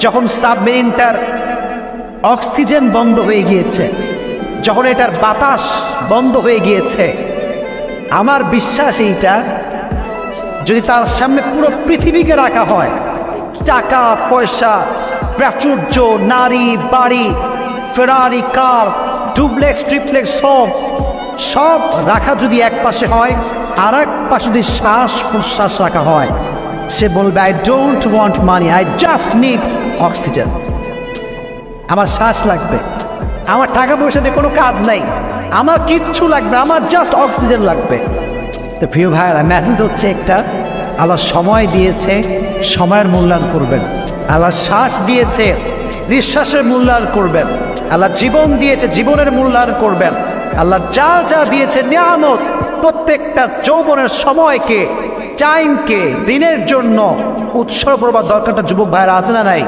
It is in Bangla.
যখন সাবমেরিনটার অক্সিজেন বন্ধ হয়ে গিয়েছে, যখন এটার বাতাস বন্ধ হয়ে গিয়েছে, আমার বিশ্বাস এইটা যদি তার সামনে পুরো পৃথিবীকে রাখা হয়, টাকা পয়সা, প্রাচুর্য, নারী, বাড়ি, ফেরারি কার, ডুপ্লেক্স ট্রিপ্লেক্স, সব রাখা যদি এক পাশে হয়, আর এক পাশে যদি শ্বাস প্রশ্বাস রাখা হয়, সে বলবে I don't want money, I just need oxygen. আমার শ্বাস লাগবে, আমার টাকা পয়সা দিয়ে কোনো কাজ নাই, আমার কিচ্ছু লাগবে, আমার জাস্ট অক্সিজেন লাগবে। তো প্রিয় ভাইয়েরা, মেসেজ হচ্ছে একটা, আল্লাহ সময় দিয়েছে, সময়ের মূল্যায়ন করবেন। আল্লাহ শ্বাস দিয়েছে, নিঃশ্বাসের মূল্যায়ন করবেন। আল্লাহ জীবন দিয়েছে, জীবনের মূল্যায়ন করবেন। আল্লাহ যা যা দিয়েছে নিয়ামত, প্রত্যেকটা যৌবনের সময়কে, টাইমকে দিনের জন্য উৎসর্গ করবার দরকারটা যুবক ভাইয়েরা আছে না নাই?